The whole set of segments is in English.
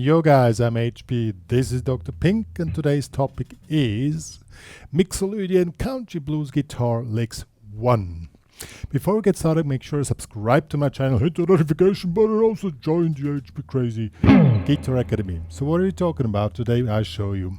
Yo guys, I'm HP, this is Dr. Pink, and today's topic is Mixolydian Country Blues Guitar Licks 1. Before we get started, make sure to subscribe to my channel, hit the notification button, also join the HPCrazy Guitar Academy. So what are we talking about today? I'll show you.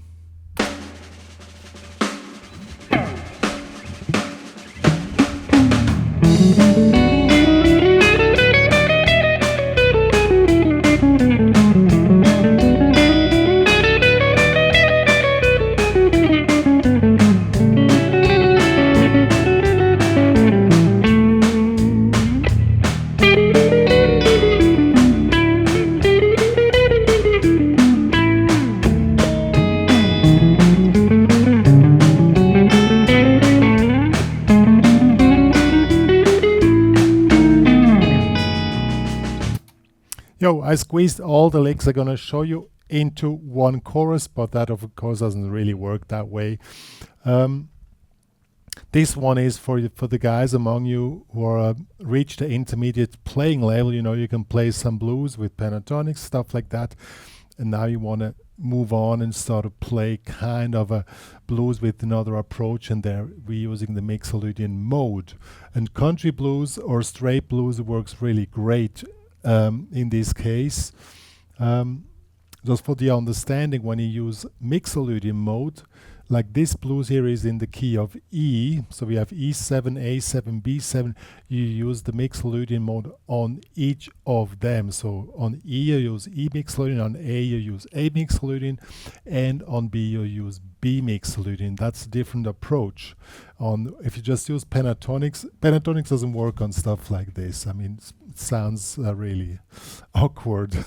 Yo, I squeezed all the licks I'm gonna show you into one chorus, but that of course doesn't really work that way. This one is for the guys among you who are reached the intermediate playing level. You know, you can play some blues with pentatonics, stuff like that, and now you want to move on and start to play kind of a blues with another approach, and there we're using the Mixolydian mode. And country blues or straight blues works really great in this case. Just for the understanding, when you use Mixolydian mode, like this blues here is in the key of E, so we have E7, A7, B7, you use the Mixolydian mode on each of them. So on E you use E Mixolydian, on A you use A Mixolydian, and on B you use B Mixolydian. That's a different approach. If you just use pentatonics, pentatonics doesn't work on stuff like this. I mean, it sounds really awkward.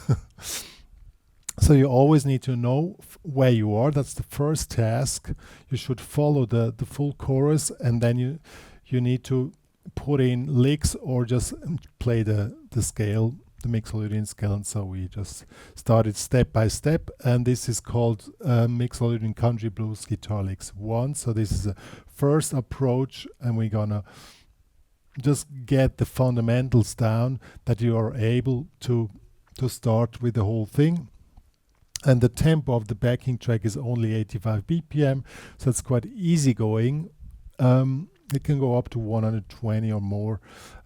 So you always need to know where you are. That's the first task. You should follow the full chorus, and then you need to put in licks or just play the scale, the Mixolydian scale. And so we just started step by step, and this is called Mixolydian Country Blues Guitar Licks 1. So this is a first approach, and we're gonna just get the fundamentals down that you are able to start with the whole thing. And the tempo of the backing track is only 85 BPM, so it's quite easy going. It can go up to 120 or more,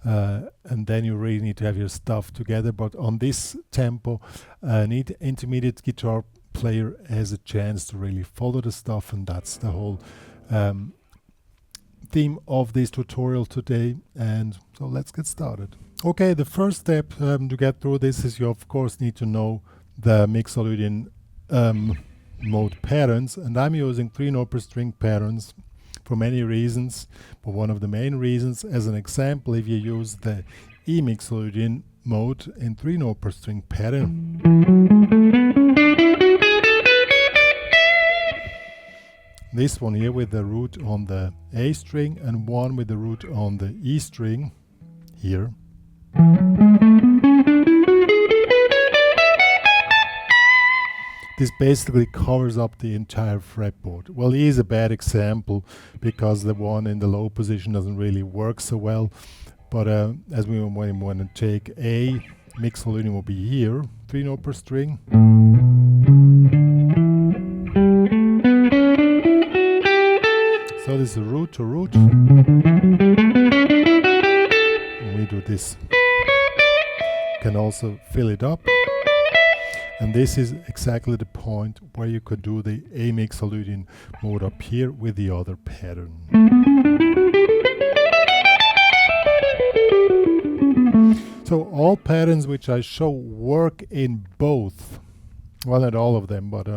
and then you really need to have your stuff together. But on this tempo, an intermediate guitar player has a chance to really follow the stuff, and that's the whole theme of this tutorial today. And so let's get started. Okay, the first step to get through this is you of course need to know the Mixolydian mode patterns, and I'm using 3-note per string patterns for many reasons, but one of the main reasons, as an example, if you use the E Mixolydian mode in 3-note per string pattern, this one here with the root on the A string and one with the root on the E string here, this basically covers up the entire fretboard. Well, E is a bad example because the one in the low position doesn't really work so well. But as we want to take A, Mixolydian will be here, 3-note per string. So this is root to root. And we do this. Can also fill it up. And this is exactly the point where you could do the A Mixolydian mode up here with the other pattern. So all patterns which I show work in both, well, not all of them, but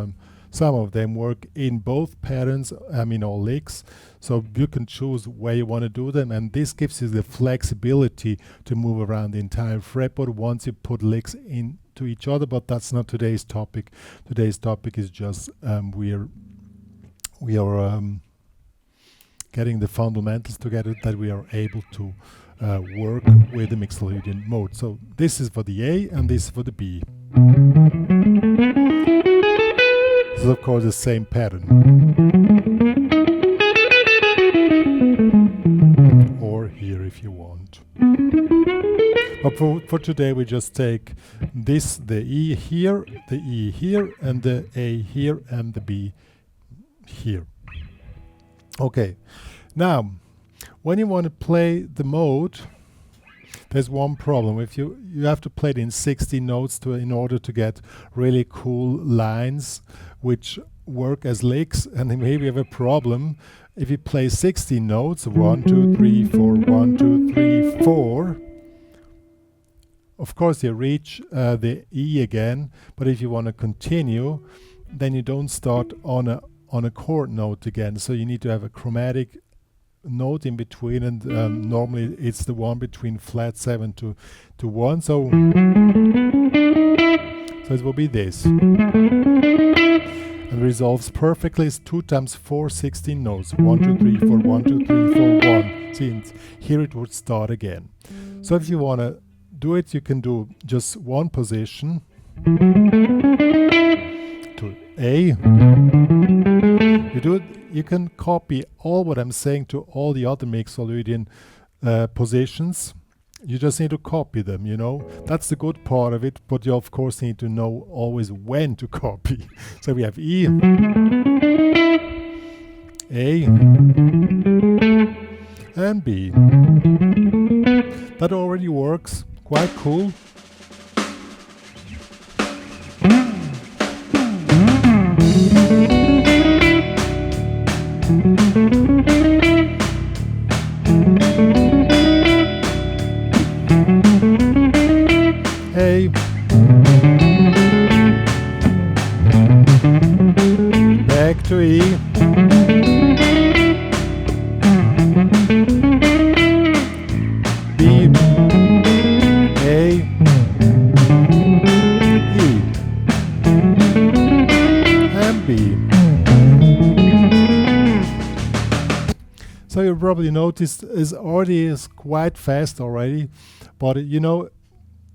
some of them work in both patterns, I mean all licks. So you can choose where you want to do them, and this gives you the flexibility to move around the entire fretboard once you put licks in to each other. But that's not today's topic. Today's topic is just we are getting the fundamentals together that we are able to work with the Mixolydian mode. So this is for the A and this is for the B. This is of course the same pattern. Or here if you want. But for today we just take this, the E here, the E here, and the A here, and the B here. Okay, now when you want to play the mode, there's one problem. If you have to play it in 16 notes in order to get really cool lines which work as licks, and then maybe you have a problem if you play 16 notes, 1 2 3 4 1 2 3 4. Of course you reach the E again, but if you want to continue, then you don't start on a chord note again, so you need to have a chromatic note in between, and normally it's the one between flat 7 to 1, so it will be this, and resolves perfectly. It's 2 times 4, 16 notes, 1 2 3 4 1 2 3 4 1. See, here it would start again. So if you want to do it, you can do just one position to A. You can copy all what I'm saying to all the other Mixolydian positions. You just need to copy them, you know. That's the good part of it, but you of course need to know always when to copy. So we have E, A, and B. That already works, quite cool. A, back to E, B, A, E, and B. So you probably noticed is quite fast already, but you know,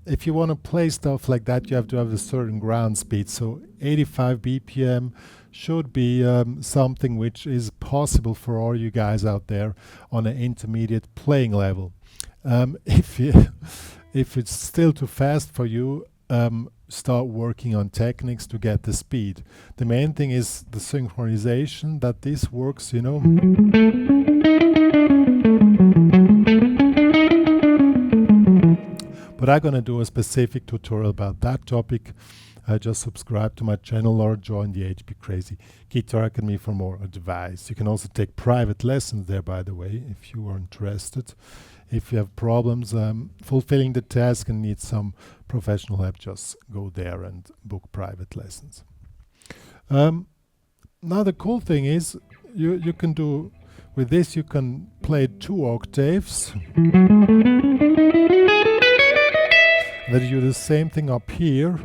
if you want to play stuff like that, you have to have a certain ground speed. So 85 BPM should be something which is possible for all you guys out there on an intermediate playing level. If it's still too fast for you, start working on techniques to get the speed. The main thing is the synchronization, that this works, you know. But I'm gonna do a specific tutorial about that topic. Just subscribe to my channel or join the HPCrazy Guitar Academy for more advice. You can also take private lessons there, by the way, if you are interested. If you have problems fulfilling the task and need some professional help, just go there and book private lessons. Now the cool thing is you can do with this, you can play 2 octaves. Then you do the same thing up here.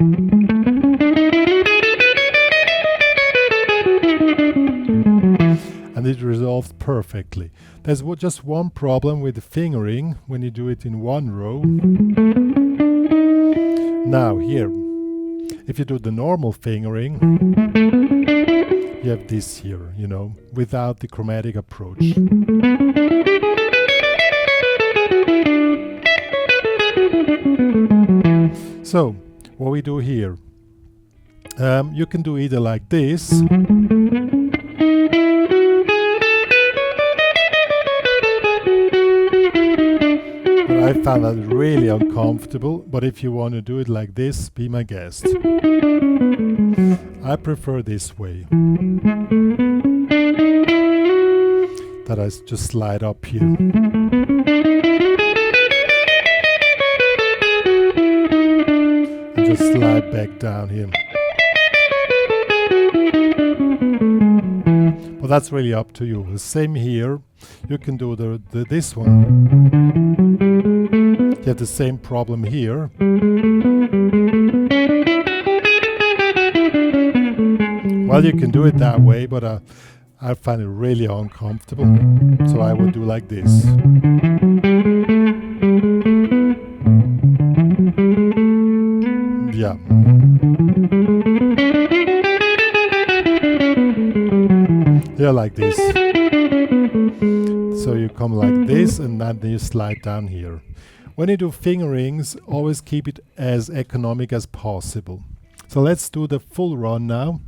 And it resolves perfectly. There's just one problem with the fingering when you do it in one row. Now here, if you do the normal fingering, you have this here, you know, without the chromatic approach. So, what we do here, you can do either like this, but I found that really uncomfortable, but if you want to do it like this, be my guest. I prefer this way, that I just slide up here. Just slide back down here. But that's really up to you. The same here. You can do this one. You have the same problem here. Well, you can do it that way, but I find it really uncomfortable. So I would do like this. Yeah. Yeah, like this. So you come like this, and now and then you slide down here. When you do fingerings, always keep it as economic as possible. So let's do the full run now.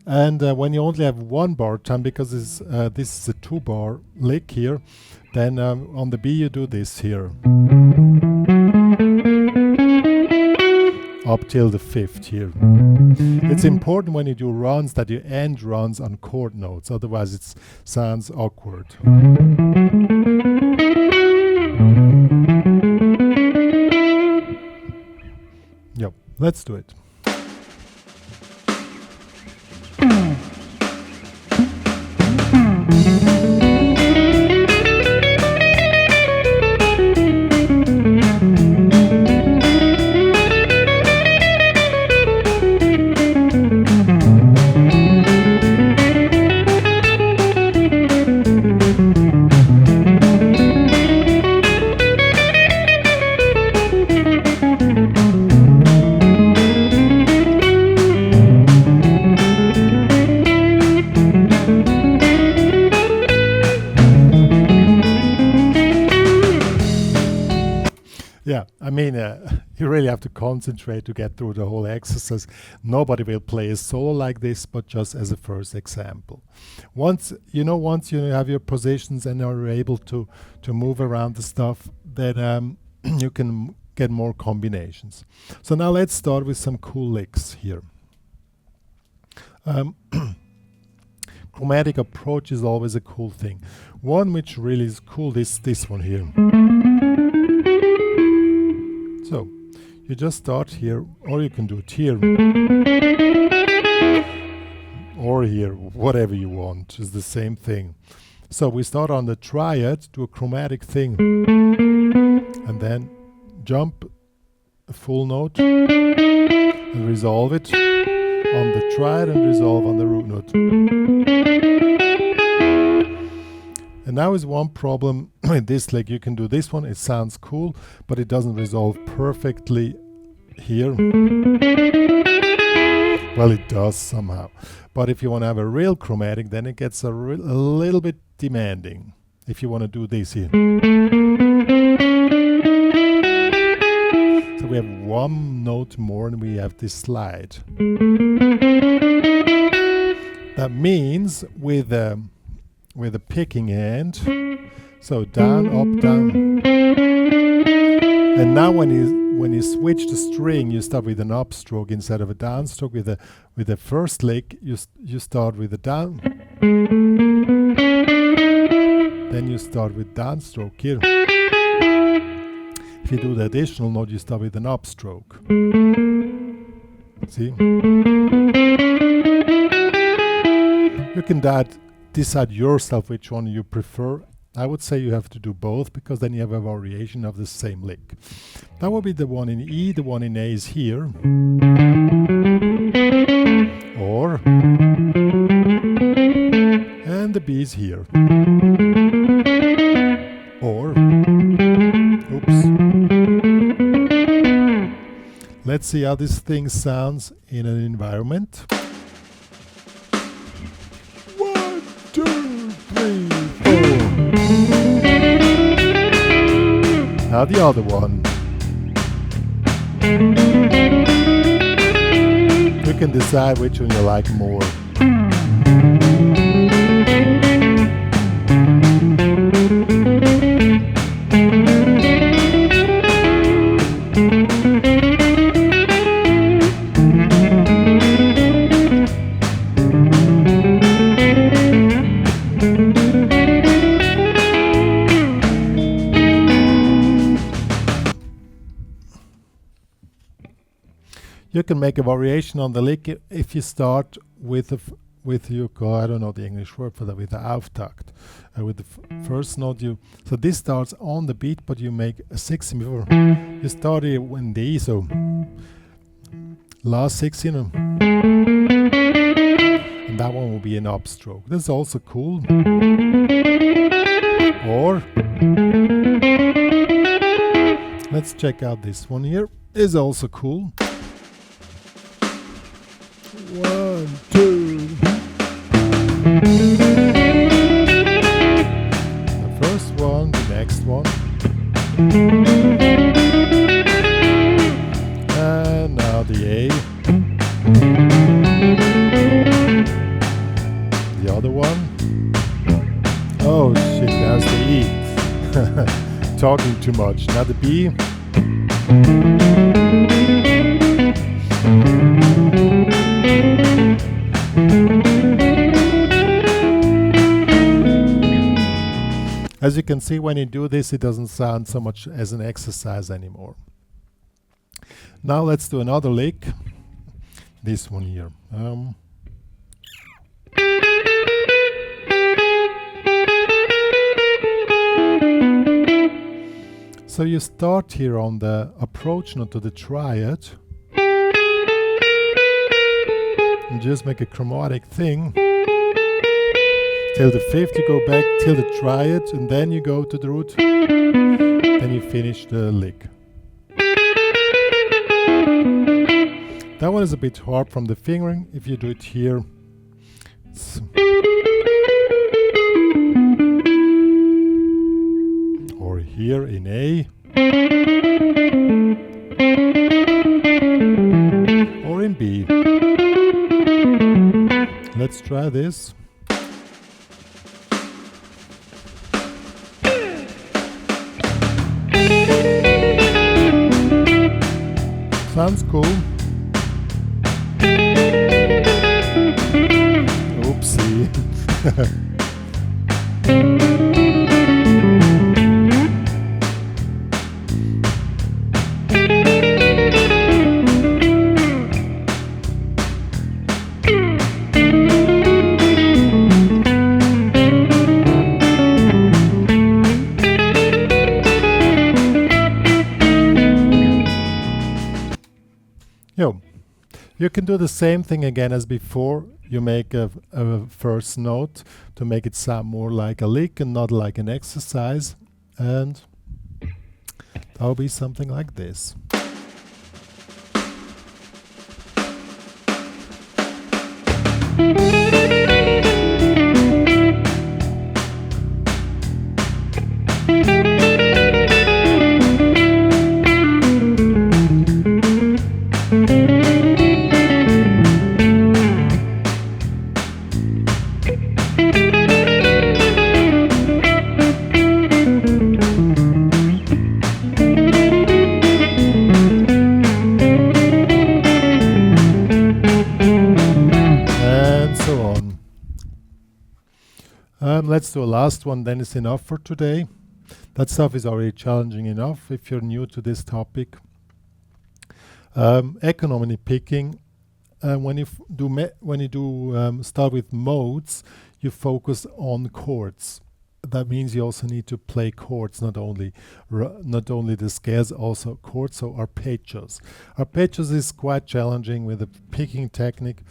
And when you only have one bar time, because this is a 2-bar lick here, then on the B you do this here. Up till the 5th here. It's important when you do runs that you end runs on chord notes, otherwise it sounds awkward. Yep, let's do it. Yeah, I mean, you really have to concentrate to get through the whole exercise. Nobody will play a solo like this, but just as a first example. Once you have your positions and are able to move around the stuff, then you can get more combinations. So now let's start with some cool licks here. Chromatic approach is always a cool thing. One which really is cool is this one here. So you just start here, or you can do it here, or here, whatever you want, is the same thing. So we start on the triad, do a chromatic thing, and then jump a full note and resolve it on the triad and resolve on the root note. And now is one problem with this lick. You can do this one, it sounds cool, but it doesn't resolve perfectly here. Well, it does somehow. But if you want to have a real chromatic, then it gets a little bit demanding. If you want to do this here. So we have one note more and we have this slide. That means with a picking hand, so down, up, down. And now when you switch the string, you start with an upstroke instead of a downstroke. With the first lick, you start with a down. Then you start with downstroke here. If you do the additional note, you start with an upstroke. See? You can decide yourself which one you prefer. I would say you have to do both, because then you have a variation of the same lick. That would be the one in E, the one in A is here. Or, and the B is here. Or, oops. Let's see how this thing sounds in an environment. 1, 2, 3, 4. Now the other one. You can decide which one you like more. You can make a variation on the lick if you start with your, I don't know the English word for that, with the Auftakt. With the first note, so this starts on the beat, but you make a 6 before. You start it in the E, so last 6, and that one will be an upstroke. This is also cool. Or let's check out this one here. Is also cool. 1, 2. The first one, the next And now the A. The other one. Oh shit, there's the E. Talking too much. Now the B. As you can see, when you do this, it doesn't sound so much as an exercise anymore. Now let's do another lick. This one here. So you start here on the approach note to the triad. And just make a chromatic thing. Till the fifth, you go back till the triad, and then you go to the root. Then you finish the lick. That one is a bit hard from the fingering. If you do it here, or here in A, or in B. Let's try this. Sounds cool. Oopsie. You can do the same thing again as before. You make a first note to make it sound more like a lick and not like an exercise, and that'll be something like this. Let's do a last one, then it's enough for today. That stuff is already challenging enough if you're new to this topic. Economy picking. When you start with modes, you focus on chords. That means you also need to play chords, not only the scales, also chords. So arpeggios. Arpeggios is quite challenging with the picking technique,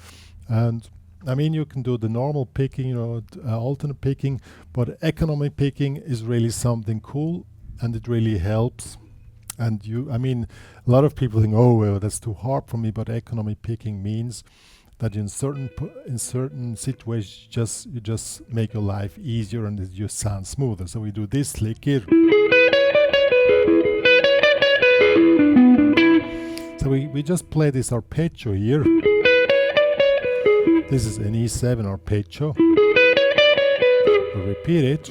and I mean, you can do the normal picking, alternate picking, but economic picking is really something cool, and it really helps. And a lot of people think, oh, well, that's too hard for me, but economic picking means that in certain situations, you just make your life easier and it just sounds smoother. So we do this lick here. So we just play this arpeggio here. This is an E7 arpeggio. We repeat it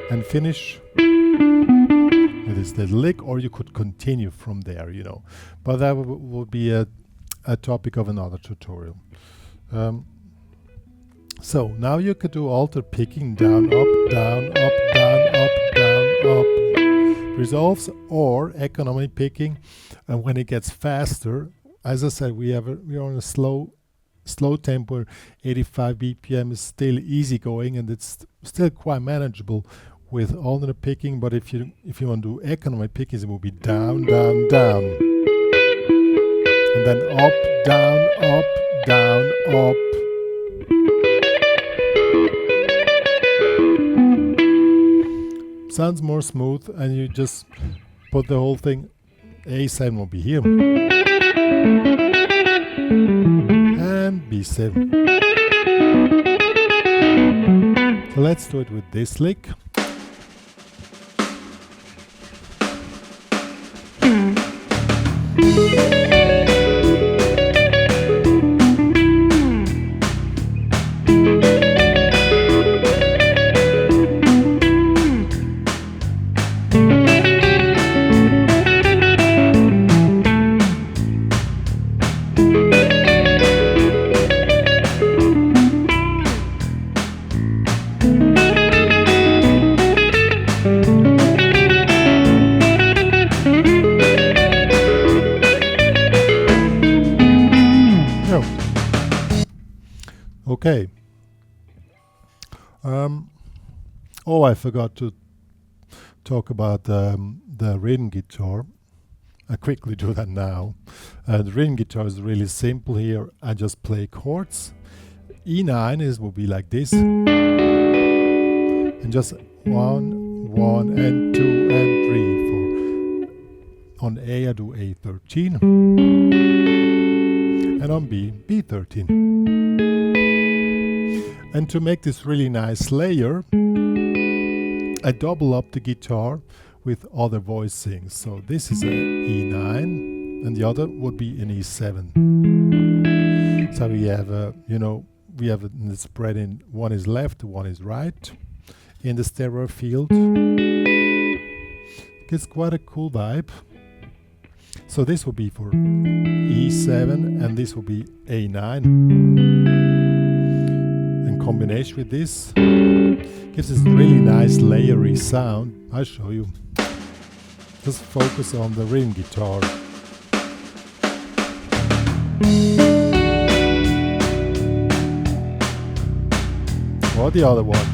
and finish with this little lick, or you could continue from there, But that would be a topic of another tutorial. So now you could do alter picking down, up, down, up, down, up, down, up. Resolves, or economic picking, and when it gets faster, as I said, we are on a slow tempo. 85 BPM is still easy going, and it's still quite manageable with alternate picking. But if you want to do economic picking, it will be down, down, down, and then up, down, up, down, up. Sounds more smooth, and you just put the whole thing. A7 will be here. And B7. So let's do it with this lick. Okay. Oh, I forgot to talk about the rhythm guitar. I quickly do that now. The rhythm guitar is really simple here. I just play chords. E9 will be like this. And just 1, 1, and 2, and 3, 4. On A, I do A13. And on B, B13. And to make this really nice layer, I double up the guitar with other voicings. So this is a E9, and the other would be an E7. So we have we have the spread in one is left, one is right in the stereo field. Gives quite a cool vibe. So this will be for E7 and this will be A9. In combination with this, gives this really nice layery sound. I'll show you. Just focus on the rhythm guitar. Or the other one.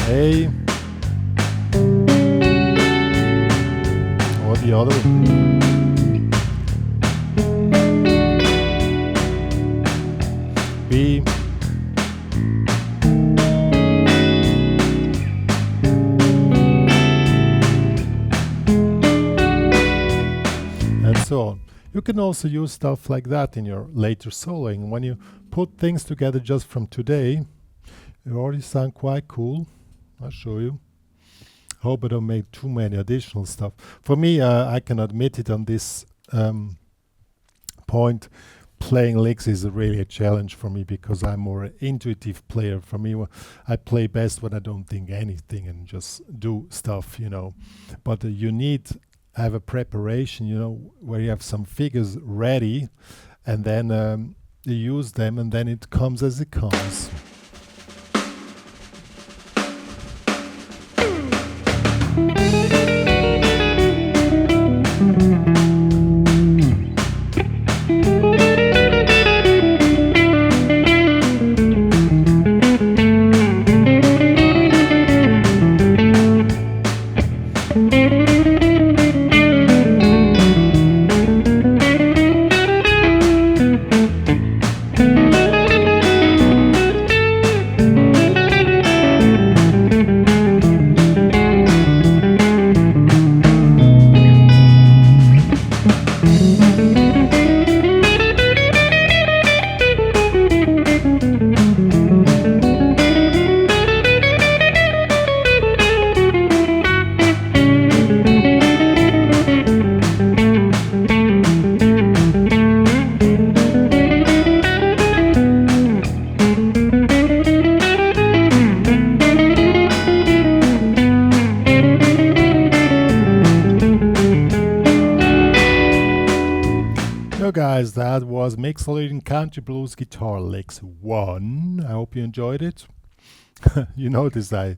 A. Or the other one. B. And so on. You can also use stuff like that in your later soloing. When you put things together just from today, it already sound quite cool. I'll show you. Hope I don't make too many additional stuff. For me, I can admit it on this point. Playing licks is really a challenge for me because I'm more an intuitive player. For me, I play best when I don't think anything and just do stuff, you know. But you need have a preparation, you know, where you have some figures ready, and then you use them, and then it comes as it comes. Guys, that was Mixolydian Country Blues Guitar Licks 1. I hope you enjoyed it. You notice I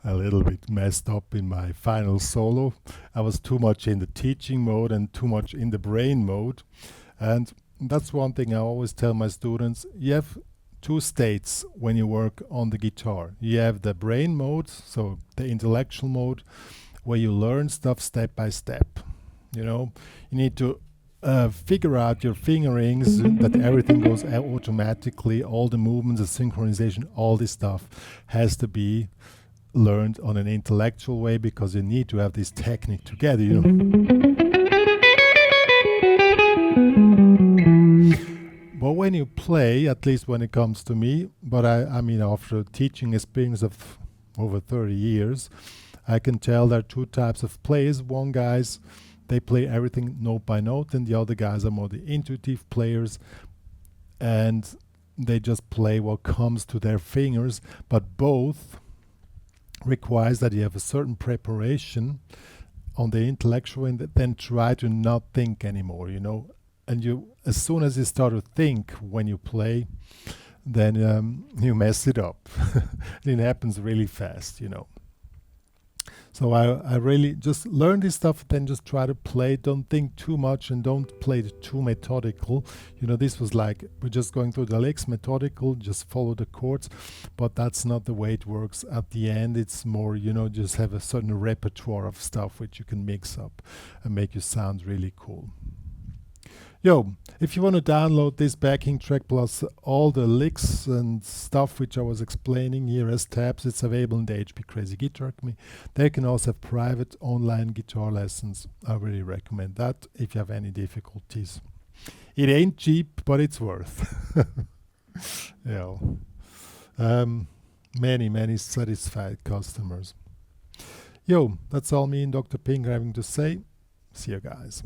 a little bit messed up in my final solo. I was too much in the teaching mode and too much in the brain mode. And that's one thing I always tell my students. You have two states when you work on the guitar. You have the brain mode, so the intellectual mode, where you learn stuff step by step. You know, you need to figure out your fingerings, that everything goes automatically, all the movements, the synchronization, all this stuff has to be learned on an intellectual way because you need to have this technique together, you know. But when you play, at least when it comes to me, but I mean after teaching experience of over 30 years, I can tell there are two types of players. One guys, they play everything note by note, and the other guys are more the intuitive players, and they just play what comes to their fingers. But both requires that you have a certain preparation on the intellectual and then try to not think anymore, you know. And you, as soon as you start to think when you play, then you mess it up. It happens really fast, you know. So I really just learn this stuff, then just try to play. Don't think too much and don't play it too methodical. You know, this was like, we're just going through the licks, methodical, just follow the chords. But that's not the way it works. At the end, it's more, you know, just have a certain repertoire of stuff which you can mix up and make you sound really cool. Yo, if you want to download this backing track plus all the licks and stuff which I was explaining here as tabs, it's available in the HPCrazy Guitar Academy. They can also have private online guitar lessons. I really recommend that if you have any difficulties. It ain't cheap, but it's worth. Yeah. Many satisfied customers. Yo, that's all me and Dr. Ping having to say. See you guys.